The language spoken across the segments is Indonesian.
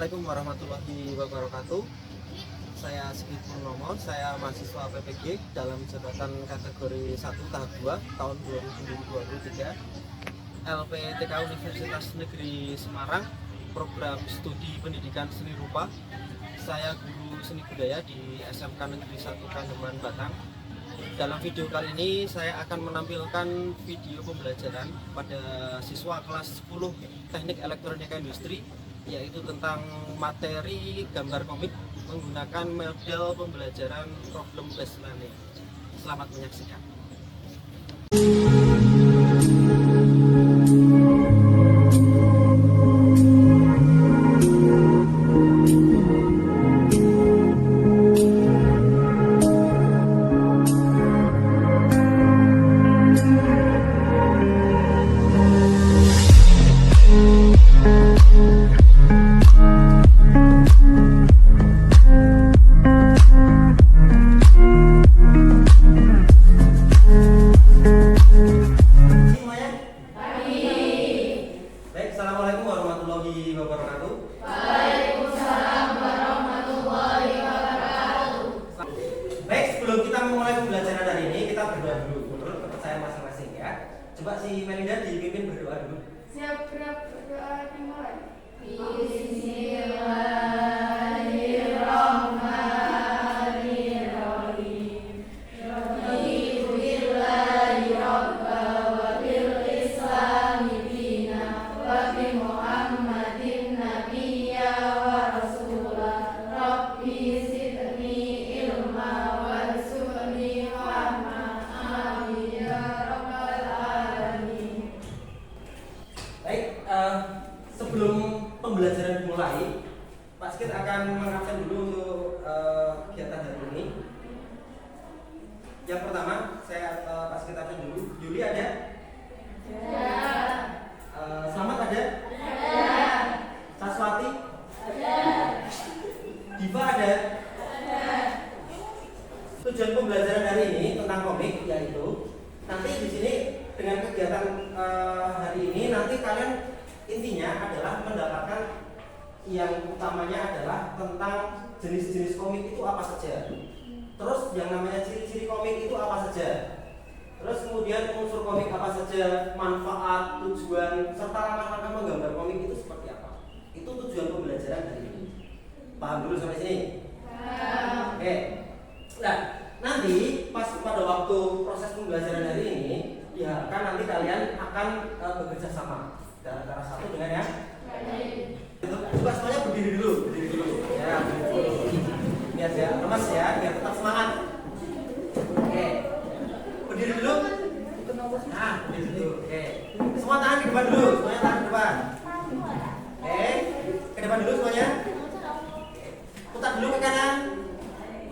Assalamualaikum warahmatullahi wabarakatuh. Saya Sigit Purnomo, saya mahasiswa PPG dalam jabatan kategori 1 tahap 2 tahun 2023 LPTK Universitas Negeri Semarang, program studi pendidikan seni rupa. Saya guru seni budaya di SMK Negeri 1 Kandeman, Batang. Dalam video kali ini saya akan menampilkan video pembelajaran pada siswa kelas 10 Teknik Elektronika Industri, yaitu tentang materi gambar komik menggunakan model pembelajaran problem based learning. Selamat menyaksikan. Assalamualaikum warahmatullahi wabarakatuh. Waalaikumsalam warahmatullahi wabarakatuh. Baik, sebelum kita memulai pembelajaran hari ini, kita berdoa dulu menurut kepercayaan masing-masing ya. Coba si Melinda dipimpin berdoa dulu. Siap berdoa dimulai. Sebelum pembelajaran dimulai, Pak Sigit akan mengabsen dulu untuk kegiatan hari ini. Yang pertama, saya Pak Sigit absen dulu. Yuli ada? Ada. Selamat ada? Ada. Saswati? Ada. Diva ada? Ada. Tujuan pembelajaran hari ini tentang komik yaitu nanti di sini dengan kegiatan hari ini nanti kalian intinya adalah mendapatkan yang utamanya adalah tentang jenis-jenis komik itu apa saja. Terus yang namanya ciri-ciri komik itu apa saja. Terus kemudian unsur komik apa saja, manfaat, tujuan, serta langkah-langkah menggambar komik itu seperti apa. Itu tujuan pembelajaran hari ini. Paham dulu sampai sini? Paham. Oke. Nah, nanti pas pada waktu proses pembelajaran hari ini, ya kan nanti kalian akan bekerja sama antara satu dengan yang lain. Coba semuanya berdiri dulu, ya, berdiri dulu. Biar ya, lemas ya, biar tetap semangat. Oke, berdiri dulu. Nah, berdiri dulu. Oke, semua tangan ke depan dulu, semuanya tangan ke depan. Oke, ke depan dulu semuanya. Putar dulu ke kanan,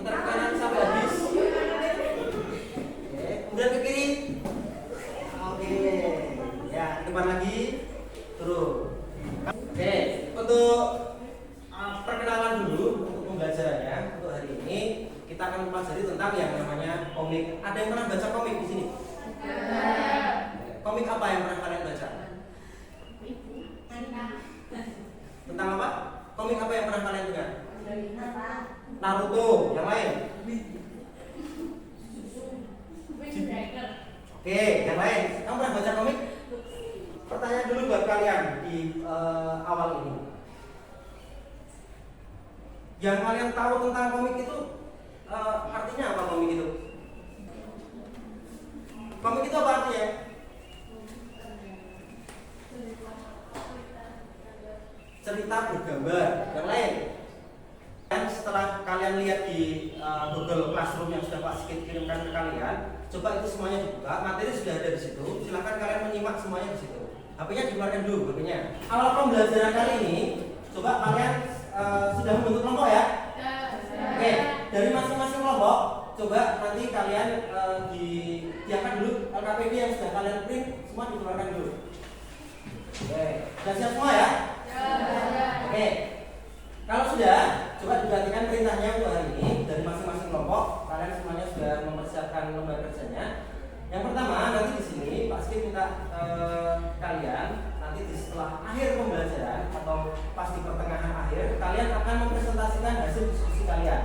putar ke kanan sampai habis. Oke, kemudian ke kiri. Oke, ya, ke depan lagi. Turun. Oke, untuk perkenalan dulu untuk pembelajarannya untuk hari ini kita akan mempelajari tentang yang namanya komik. Ada yang pernah baca komik di sini? Komik apa yang pernah kalian baca? Tentang apa? Komik apa yang pernah kalian dengar? Naruto. Yang lain? Oke, yang lain? Kamu pernah baca komik? Pertanyaan dulu buat kalian di awal ini. Yang kalian tahu tentang komik itu artinya apa komik itu? Komik itu apa artinya? Cerita bergambar. Yang lain? Dan setelah kalian lihat di Google Classroom yang sudah Pak Sigit kirimkan ke kalian, coba itu semuanya dibuka. Materi sudah ada di situ. Silahkan kalian menyimak semuanya di situ. HP-nya dikeluarkan dulu, HP-nya. Awal pembelajaran kali ini, coba kalian sudah membentuk kelompok ya? Oke, dari masing-masing kelompok, coba nanti kalian diangkat dulu LKPD yang sudah kalian print, semua dikeluarkan dulu. Oke, sudah siap semua ya? Oke, kalau sudah, coba diperhatikan perintahnya untuk hari ini dari masing-masing kelompok. Kalian semuanya sudah mempersiapkan lembar kerjanya. Yang pertama nanti di sini Pak Sigit minta kalian nanti nanti di setelah akhir pembelajaran atau pas di pertengahan akhir kalian akan mempresentasikan hasil diskusi kalian.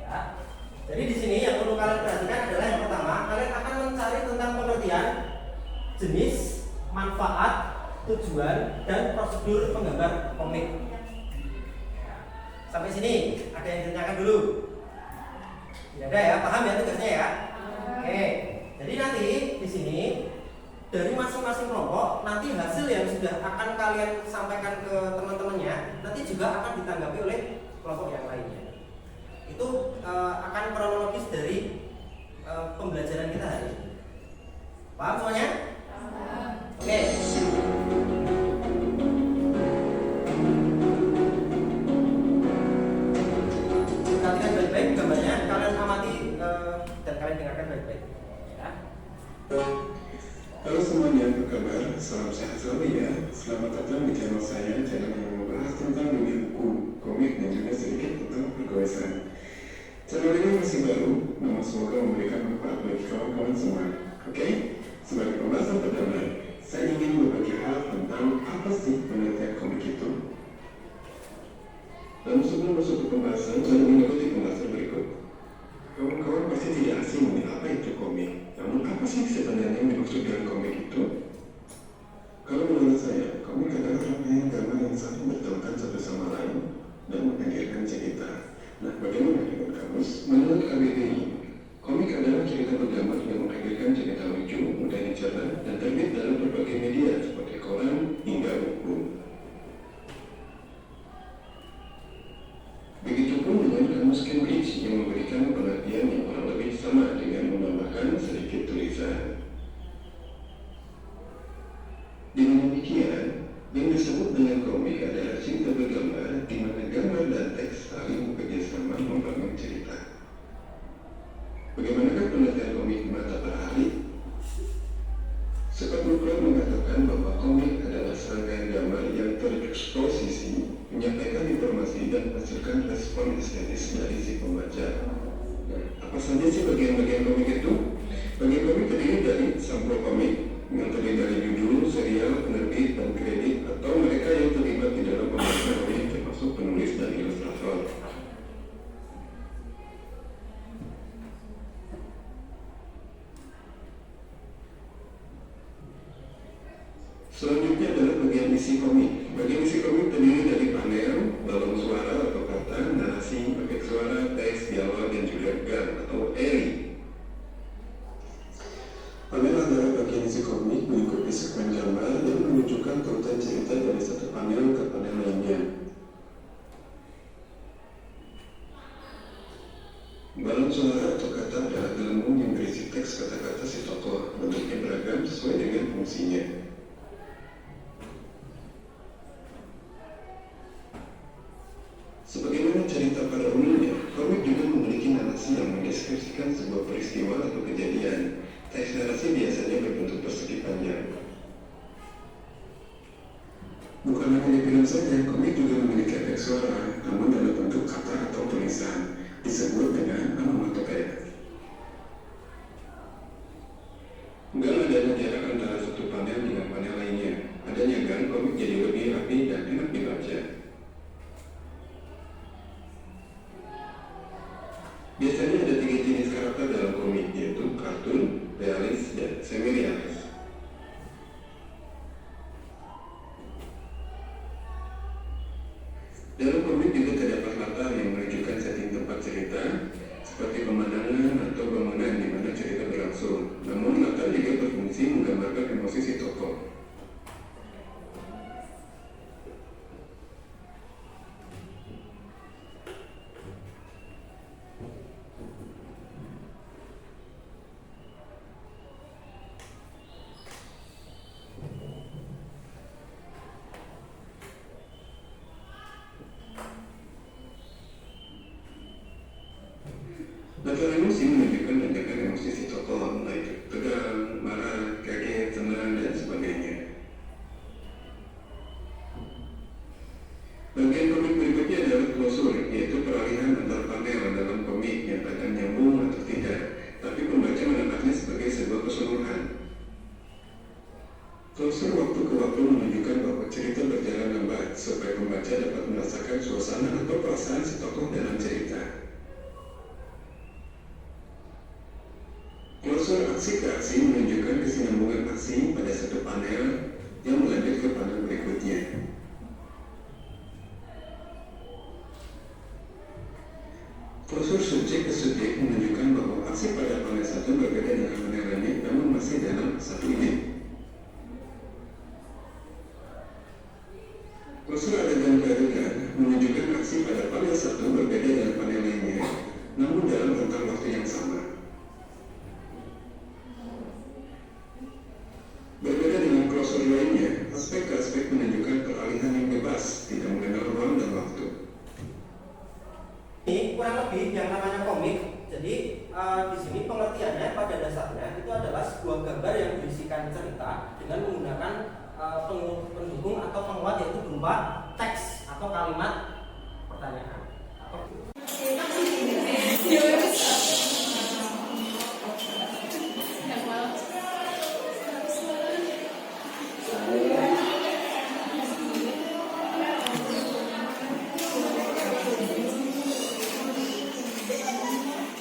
Ya. Jadi di sini yang perlu kalian perhatikan adalah yang pertama, kalian akan mencari tentang pengertian, jenis, manfaat, tujuan, dan prosedur penggambar komik. Sampai sini ada yang ditanyakan dulu? Tidak ada ya, paham ya tugasnya ya? Oke. Jadi nanti di sini dari masing-masing kelompok nanti hasil yang sudah akan kalian sampaikan ke teman-temannya nanti juga akan ditanggapi oleh kelompok yang lainnya. Itu akan kronologis dari pembelajaran kita hari ini. Paham semuanya? Oke. Perhatikan baik-baik gambarnya, kalian amati dan kalian dengarkan baik-baik. Ya. Halo semuanya, apa kabar? Salam sehat selalu ya. Selamat datang di channel saya, channel yang membahas tentang dunia buku, komik, dan juga sedikit tentang pergoesan. Channel ini masih baru, namun semoga memberikan manfaat bagi kawan-kawan semua. Oke? Sebagai pembahasan pertama, saya ingin berbagi hal tentang apa sih pengertian komik itu. Dan sebelum masuk ke pembahasan, saya ingin mengikuti pembahasan berikut. Kawan-kawan pasti tidak asing dengan apa itu komik. Namun apa sih sebenarnya yang dimaksud dengan komik itu? Kalau menurut saya, komik adalah rangkaian gambar yang saling bertolak satu sama lain dan menghadirkan cerita. Nah, bagaimana dengan kamus? Menurut KBBI, komik adalah cerita bergambar yang menghadirkan cerita lucu, mudah dicerna, dan terbit dalam berbagai media seperti koran hingga buku. Begitupun dengan kamus Cambridge yang memberikan pengertian yang kurang lebih sama dengan menambahkan sedikit tulisan. Dengan demikian, yang disebut dengan komik adalah cerita bergambar di mana gambar dan teks saling bekerjasama membangun cerita. Bagaimanakah pengertian komik di mata para ahli? Scott McCloud mengatakan bahwa komik adalah serangkaian gambar yang tereksposisi, menyampaikan informasi dan menghasilkan respon estetis dari si pembaca. Nah, apa saja sih bagian-bagian komik itu? Bagian komik terdiri dari sampul komik yang terdiri dari judul, serial, penerbit, dan kredit, atau mereka yang terlibat di dalam pembahasan komik termasuk penulis dan ilustrator. Selanjutnya adalah bagian isi komik. Bagian isi komik terdiri dari panel, balon suara atau kata, narasi, efek suara, teks, dialog, dan juga gan atau eri. Panel adalah bagian isi komik mengikuti segmen gambar yang menunjukkan konten cerita dari satu panel ke panel lainnya. Balon suara atau kata adalah gelembung yang berisi teks kata-kata si tokoh. Bentuknya beragam sesuai dengan fungsinya. Sebagaimana cerita pada umumnya, komik juga memiliki narasi yang mendeskripsikan sebuah peristiwa atau kejadian. Teks narasi biasanya berbentuk persegi panjang. Bukan hanya di film saja, komik juga memiliki efek suara, namun dalam bentuk kata atau tulisan, disebut dengan onomatopoeia. Enggak adanya jarak antara satu panel dengan panel lainnya. Adanya gang, komik jadi lebih rapi dan enak dibaca. Biasanya ada 3 jenis karakter dalam komik, yaitu kartun, realis, dan semi-realis. Dalam komik juga terdapat latar yang menunjukkan setting tempat cerita, seperti pemandangan atau bangunan di mana cerita berlangsung. Namun latar juga berfungsi menggambarkan emosi si tokoh. Latar emosi menunjukkan tindakan emosi si tokoh, entah itu tegang, marah, kaget, senang, dan sebagainya. Bagian komik berikutnya adalah klosur, yaitu peralihan antar panel dalam komik yang kadang nyambung atau tidak, tapi pembaca menangkapnya sebagai sebuah keseluruhan. Klosur waktu ke waktu menunjukkan aksi ke aksi menunjukkan kesinambungan aksi pada satu panel yang melanjut ke panel berikutnya. Klosur subjek ke subjek menunjukkan bahwa aksi pada panel satu berbeda dengan panel lainnya, namun masih dalam satu unit. Klosur adegan ke adegan menunjukkan aksi pada panel satu berbeda dengan panel lainnya, namun dalam rentang waktu yang sama. Berbeda dengan klosur lainnya, aspek ke aspek menunjukkan peralihan yang bebas, tidak mengenal ruang dan waktu. Ini kurang lebih yang namanya komik. Jadi di sini pengertiannya pada dasarnya itu adalah sebuah gambar yang berisikan cerita dengan menggunakan pendukung atau penguat, yaitu berupa teks atau kalimat pertanyaan.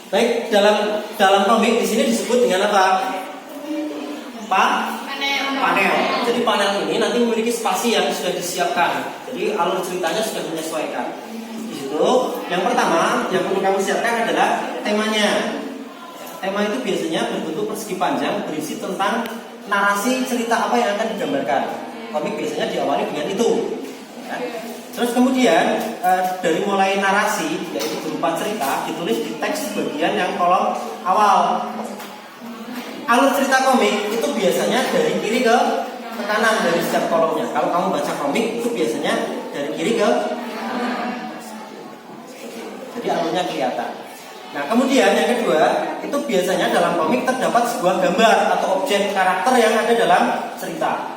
Baik, dalam komik di sini disebut dengan apa? Panel. Jadi panel ini nanti memiliki spasi yang sudah disiapkan. Jadi alur ceritanya sudah menyesuaikan. Di situ, yang pertama yang perlu kamu siapkan adalah temanya. Tema itu biasanya berbentuk persegi panjang berisi tentang narasi cerita apa yang akan digambarkan. Komik biasanya diawali dengan itu. Ya. Terus kemudian dari mulai narasi, yaitu berupa cerita, ditulis di teks bagian yang kolom awal. Alur cerita komik itu biasanya dari kiri ke kanan dari setiap kolomnya. Kalau kamu baca komik itu biasanya dari kiri ke kanan. Jadi alurnya kelihatan. Nah kemudian yang kedua, itu biasanya dalam komik terdapat sebuah gambar atau objek karakter yang ada dalam cerita.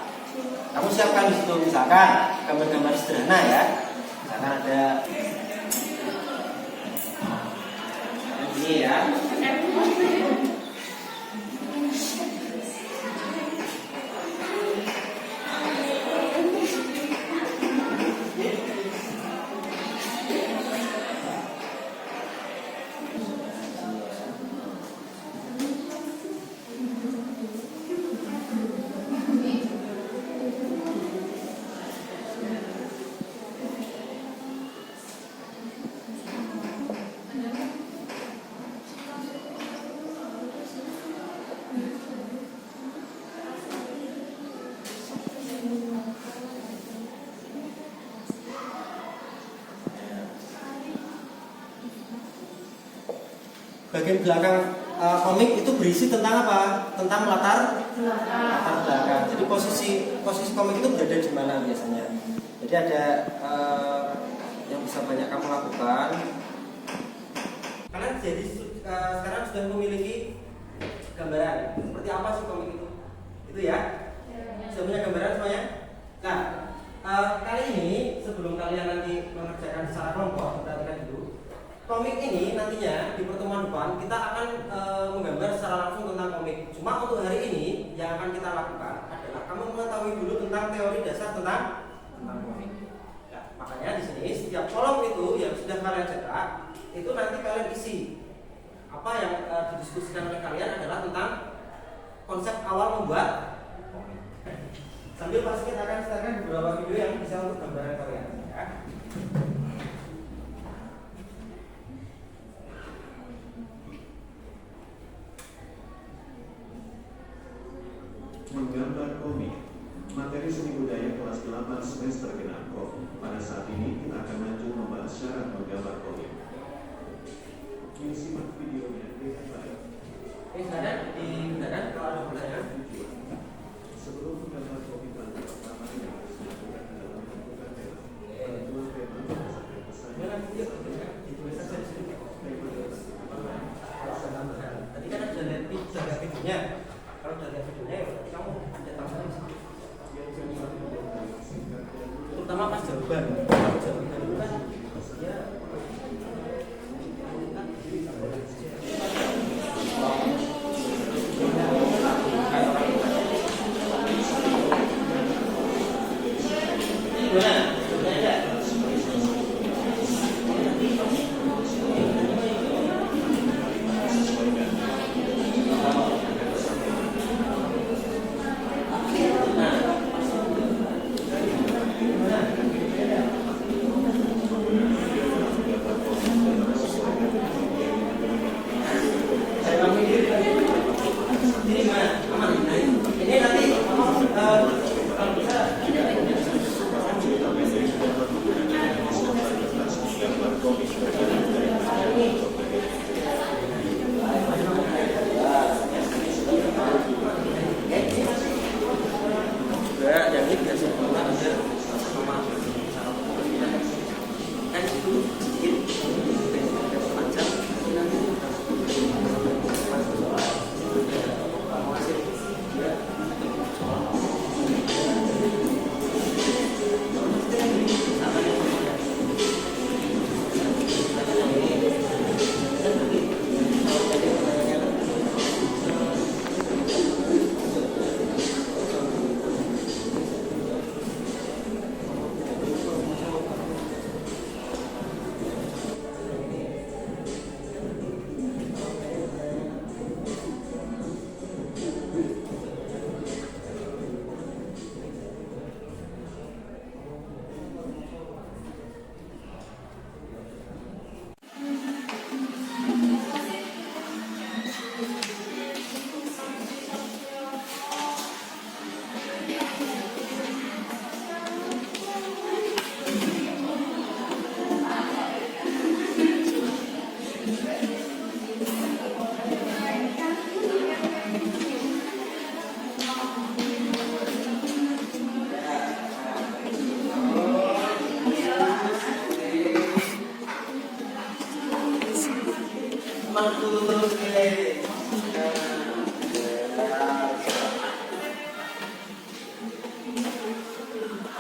Kamu siapkan di situ, misalkan gambar-gambar sederhana ya. Misalkan ada ini ya. Bagian belakang komik itu berisi tentang apa? Tentang latar belakang. Jadi posisi komik itu berada di mana biasanya? Jadi ada yang bisa banyak kamu lakukan. Kalian jadi sekarang sudah memiliki gambaran seperti apa sih komik itu? Itu ya? Sudah punya gambaran semuanya? Nah, kali ini sebelum kalian nanti mengerjakan secara kelompok, perhatikan dulu. Komik ini nantinya di pertemuan depan kita akan menggambar secara langsung tentang komik. Cuma untuk hari ini yang akan kita lakukan adalah kamu mengetahui dulu tentang teori dasar tentang komik. Nah, makanya di sini setiap kolom itu yang sudah kalian cetak itu nanti kalian isi. Apa yang didiskusikan oleh kalian adalah tentang konsep awal membuat komik. Sambil pasti kita akan setelkan beberapa video yang bisa untuk gambaran kalian ya. Menggambar komik, materi seni budaya kelas 8 semester genap. Pada saat ini kita akan lanjut membahas syarat menggambar komik. Ini simak videonya dengan baik. Digunakan kalau ada pertanyaan. Sebelum menggambar komik pertama yang harus dilakukan adalah menentukan tema. Penentuan tema berdasarkan pesan. Ditulis saja di sini. Tadi kan ada lihat videonya. Kalau udah lihat videonya ya berarti kamu ada tambahan sih. Terutama pas jawaban. Kalau jawaban itu kan ya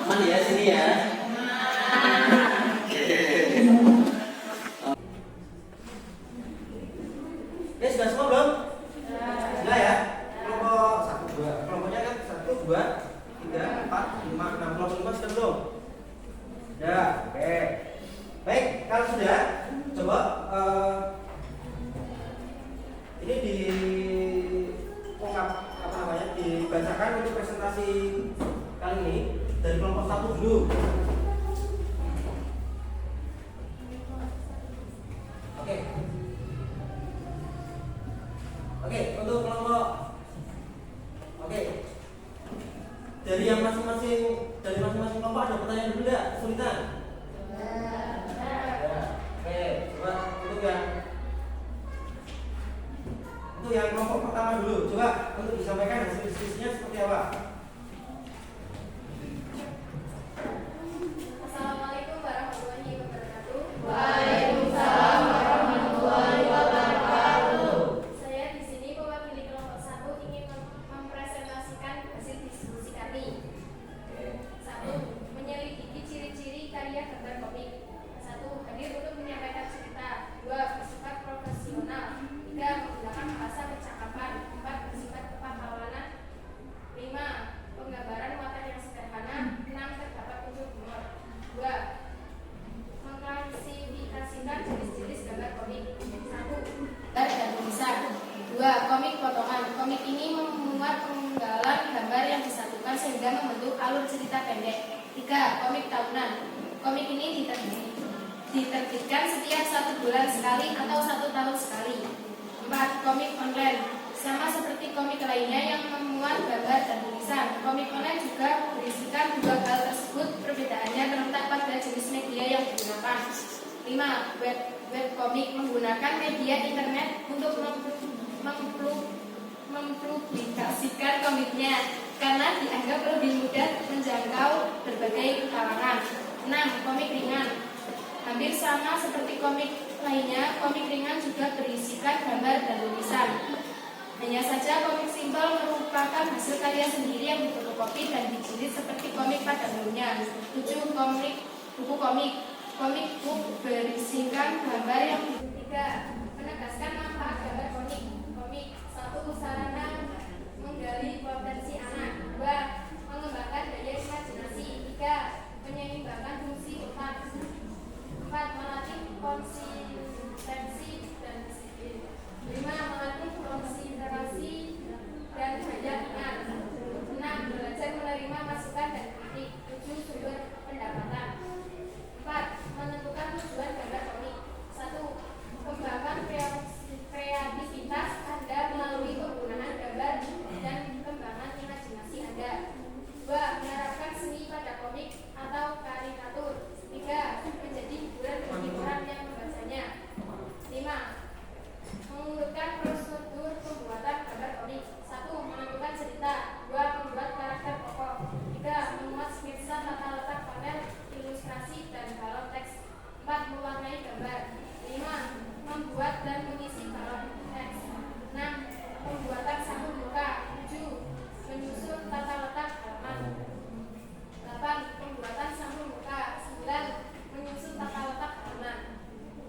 Aman ya sini ya. Oke, sudah semua belum? Sudah ya. Kelompok 1, 2. Kelompoknya kan 1, 2, 3, 4, 5, 6. Kelompok 5 sudah belum? Sudah. Oke. Baik, kalau sudah, coba ini di dibacakan untuk presentasi kali ini dari kelompok 1 dulu. Oke. Oke, untuk kelompok. Oke. Dari masing-masing kelompok ada pertanyaan dulu enggak? Kesulitan? Oke, coba untuk yang kelompok pertama dulu, coba untuk disampaikan hasil diskusinya seperti apa? Assalamualaikum warahmatullahi wabarakatuh. Waalaikumsalam warahmatullahi wabarakatuh. Saya di sini mewakili kelompok 1 ingin mempresentasikan hasil diskusi kami. 1. Menyelidiki ciri-ciri karya gambar komik. 1. Hadir untuk menyampaikan cerita. 2. Bersifat profesional. 3. Menggunakan bahasa percakapan. 4. Bersifat kepahlawanan. 5. Penggambaran muatan yang sederhana. 6. Terdapat unsur humor. 2. Mengklasifikasikan jenis-jenis gambar komik. 1. Gambar dan tulisan. 2. Komik potongan. Komik ini memuat penggalan gambar yang disatukan sehingga membentuk alur cerita pendek. 3. Komik tahunan. Komik ini diterbitkan setiap 1 bulan sekali atau 1 tahun sekali. 4. Komik online. Sama seperti komik lainnya yang memuat gambar dan tulisan, komik online juga berisikan dua hal tersebut. Perbedaannya terletak pada jenis media yang digunakan. 5. Web komik menggunakan media internet untuk mempublikasikan komiknya karena dianggap lebih mudah menjangkau berbagai kalangan. 6. Komik ringan. Hampir sama seperti komik lainnya, komik ringan juga berisikan gambar dan tulisan. Hanya saja komik simpel merupakan hasil karya sendiri yang difotokopi dan dijilid seperti komik pada umumnya. 7. Buku komik. Komik book berisikan gambar yang 3. Menegaskan manfaat gambar komik. Komik 1. Sarana menggali potensi anak. 2. Mengembangkan daya imajinasi. 3. Menyeimbangkan fungsi otak. 4. Melatih konsistensi dan disiplin. 5. Melatih konsentrasi dan daya ingat. 6. Belajar menerima masukan dan kritik. 7. Sumber pendapatan. 4. Menentukan tujuan gambar komik. 1. Kembangkan kreativitas Anda melalui penggunaan gambar dan pengembangan imajinasi Anda. 2. Menerapkan seni pada komik atau karikatur. 3. Menjadi hiburan bagi orang yang membacanya. 5. Mengurutkan prosedur pembuatan gambar komik. 1. Menentukan cerita. 2. Membuat karakter pokok. 3. Memuat sketsa tata letak panel, ilustrasi, dan balon teks. 4. Mewarnai gambar. 5. Membuat dan mengisi balon teks. 6. Pembuatan sambung muka. 7. Menyusun tata letak halaman. 8. Pembuatan sambung muka. 9. Menyusun tata letak halaman.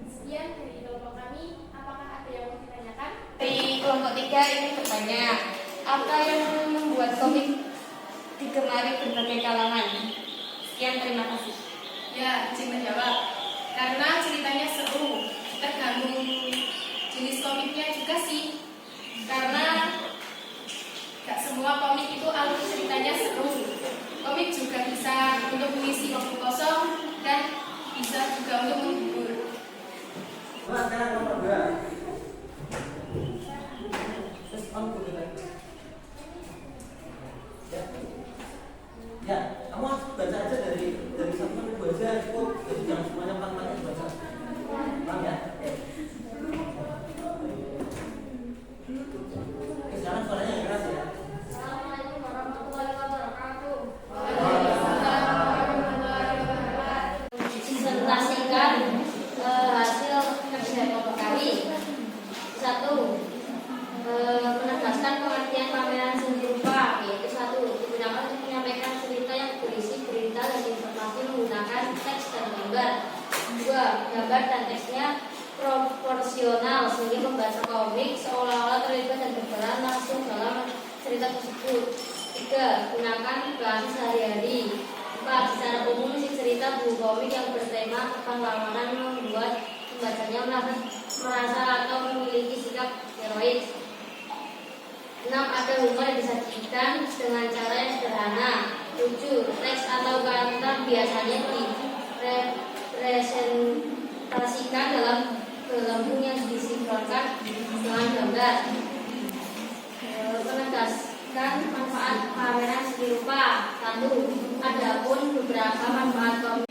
Sekian dari kelompok kami. Apakah ada yang mau ditanyakan? Di kelompok 3 ini bertanya, apa yang membuat komik digemari berbagai kalangan? Sekian, terima kasih. Ya, izin menjawab. Karena ceritanya seru, tergantung jenis komiknya juga sih. Karena gak semua komik itu alur ceritanya seru. Komik juga bisa untuk mengisi waktu kosong dan bisa juga untuk menghibur. Mas, sekarang nomor 2. Terus on dulu lagi. Ya, kamu harus baca aja dari 1 sampai 2 aja cukup. Jadi jangan semuanya 4 dibaca. Paham ya? Oke. Satu, menegaskan pengertian pameran seni rupa, yaitu satu, digunakan untuk menyampaikan cerita yang berisi berita dan informasi menggunakan teks dan gambar. Dua, gambar dan teksnya proporsional sehingga pembaca komik seolah-olah terlibat dan berperan langsung dalam cerita tersebut. Tiga, gunakan bahasa sehari-hari. Empat, secara umum isi cerita buku komik yang bertema kepahlawanan membuat pembacanya merasa atau memiliki sikap heroik. 6. Ada humor yang disajikan dengan cara yang sederhana. 7. Teks atau kata biasanya direpresentasikan dalam gelembung yang disinkronkan dengan gambar. Menegaskan manfaat pameran seni rupa. 1. Adapun beberapa manfaat komik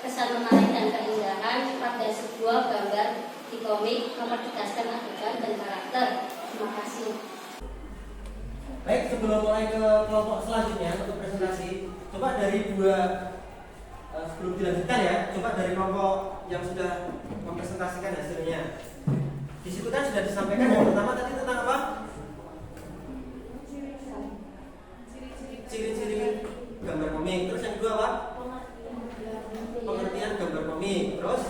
kesan menarik dan keindahan pada sebuah gambar di komik, mempertegaskan adegan dan karakter. Terima kasih. Baik, sebelum mulai ke kelompok selanjutnya untuk presentasi, coba dari sebelum dilanjutkan ya, coba dari kelompok yang sudah mempresentasikan hasilnya. Di situ kan sudah disampaikan yang pertama tadi tentang apa? Ciri-ciri gambar komik. Terus yang kedua apa? Pengertian gambar komik. Terus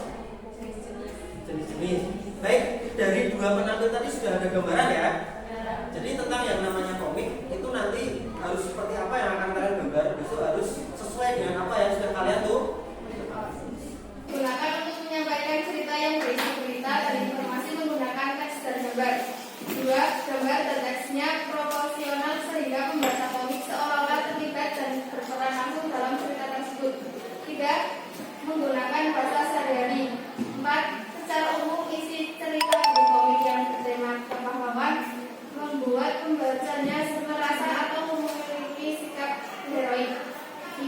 jenis-jenis. Baik, dari dua penampil tadi sudah ada gambaran ya. Jadi tentang yang namanya komik itu nanti harus seperti apa yang akan kalian gambar, besok harus sesuai dengan apa yang sudah kalian tuh Gunakan untuk menyampaikan cerita yang berisi berita dan informasi menggunakan teks dan gambar. 2. Gambar dan teksnya proporsional sehingga pembaca komik seolah-olah terlibat dan berperan langsung dalam cerita tersebut. 3. Menggunakan bahasa sehari-hari. 4. Secara umum isi cerita buku komik yang bertema kepahlawanan membuat pembacanya merasa atau memiliki sikap heroik. 5.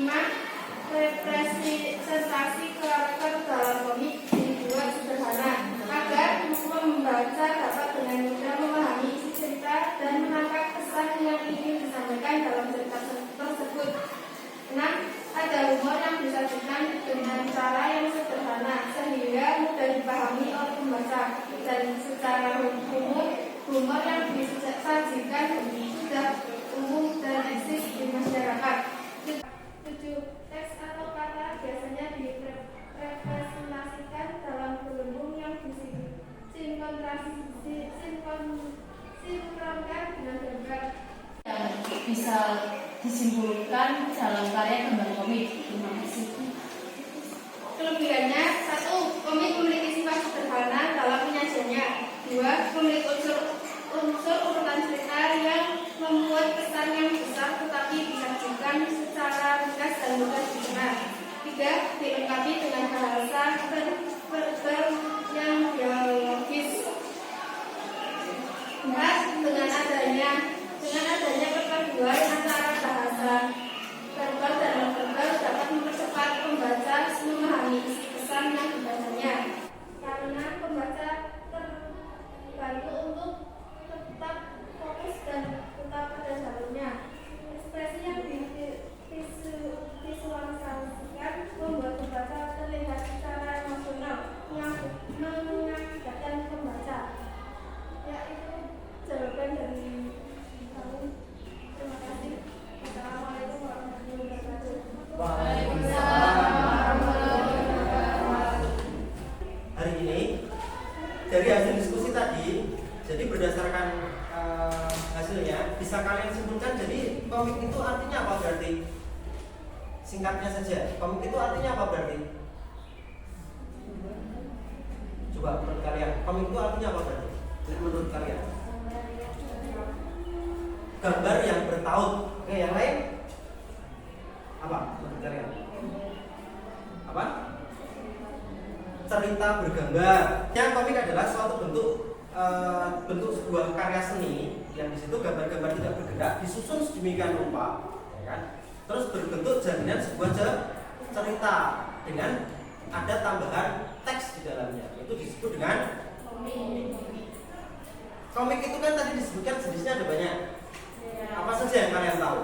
Representasi karakter dalam komik dibuat sederhana agar membaca dapat dengan mudah memahami isi cerita dan menangkap pesan yang ingin disampaikan dalam cerita tersebut. 6. Ada humor yang disajikan dengan cara yang sederhana sehingga mudah dipahami oleh pembaca, dan secara umum humor yang disajikan sudah umum dan eksis di masyarakat. 7. Teks atau kata biasanya direpresentasikan dalam gelembung yang disinkronkan dengan gambar yang bisa disimpulkan dalam karya gambar komik. Terima kasih. Kelebihannya: 1. Komik memiliki sifat sederhana dalam penyajiannya. 2. Memiliki unsur urutan cerita yang membuat kesan yang besar tetapi disajikan secara ringkas dan mudah dicerna. 3. Dilengkapi dengan bahasa verbal yang dialogis. 4. Dengan adanya perpaduan antara bahasa verbal dan non-verbal dapat mempercepat pembaca memahami isi pesan yang dibacanya, karena pembaca terbantu untuk tetap fokus dan tetap pada jalurnya. Ekspresi yang divisualisasikan membuat pembaca terlihat secara emosional, mengakibatkan pembaca. Ya, itu jawaban dari kami. Terima kasih. Assalamualaikum warahmatullahi wabarakatuh. Waalaikumsalam. Hari ini dari hasil diskusi tadi, jadi berdasarkan hasilnya bisa kalian simpulkan. Jadi komik itu artinya apa berarti? Singkatnya saja, komik itu artinya apa berarti? Coba menurut kalian, komik itu artinya apa berarti? Menurut kalian? Gambar yang bertaut. Oke, yang lain? Apa menurut kalian? Apa? Cerita bergambar. Yang komik adalah suatu bentuk sebuah karya seni yang di situ gambar-gambar tidak bergerak disusun sedemikian rupa, ya kan? Terus berbentuk jalinan sebuah cerita dengan ada tambahan teks di dalamnya. Itu disebut dengan komik. komik itu kan tadi disebutkan jenisnya ada banyak. Apa saja yang kalian tahu?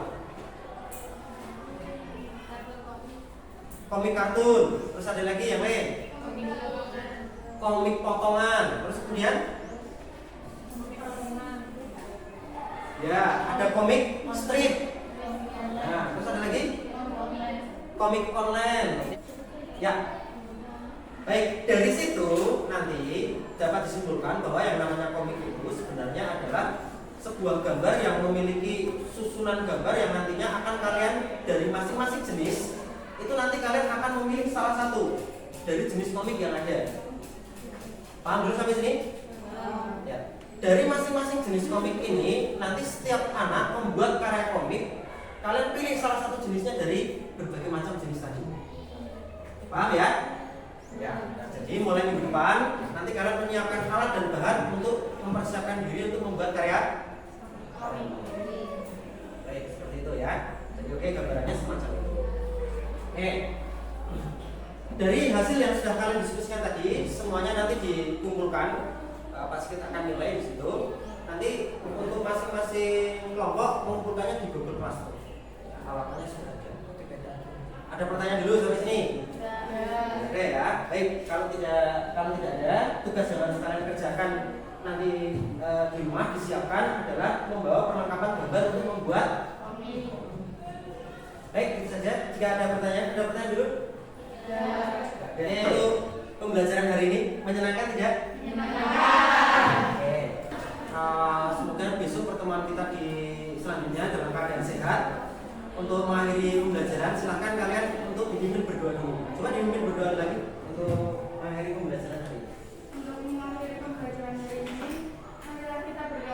Komik kartun, terus ada lagi yang lain. Komik potongan, terus kemudian ya ada komik strip. Nah, terus ada lagi komik online. Ya, baik, dari situ nanti dapat disimpulkan bahwa yang namanya komik itu sebenarnya adalah sebuah gambar yang memiliki susunan gambar yang nantinya akan kalian dari masing-masing jenis itu nanti kalian akan memilih salah satu dari jenis komik yang ada. Paham dulu sampai sini? Ya. Dari masing-masing jenis komik ini nanti setiap anak membuat karya komik, kalian pilih salah satu jenisnya dari berbagai macam jenis tadi. Paham ya? Ya. Nah, jadi mulai minggu depan nanti kalian menyiapkan alat dan bahan untuk mempersiapkan diri untuk membuat karya komik. Baik, seperti itu ya. Jadi oke, gambarannya semacam itu. Oke. Dari hasil yang sudah kalian diskusikan tadi, semuanya nanti dikumpulkan. Pak Sigit akan nilai di situ. Nanti untuk masing-masing kelompok mengumpulkannya di Google Classroom. Ya, alamatnya sudah ada. Ada pertanyaan dulu sampai sini? Oke ya. Baik, kalau tidak ada, tugas yang harus kalian kerjakan nanti di rumah disiapkan adalah membawa perlengkapan gambar untuk membuat komik. Baik, itu saja. Jika ada pertanyaan dulu. Jadi untuk pembelajaran hari ini menyenangkan tidak? Menyenangkan. Oke. Semoga besok pertemuan kita di selanjutnya dalam keadaan sehat. Untuk mengakhiri pembelajaran, silahkan kalian untuk dipimpin berdoa dulu. Coba dipimpin berdoa lagi untuk mengakhiri pembelajaran hari ini. Untuk mengakhiri pembelajaran hari ini, marilah kita berdoa.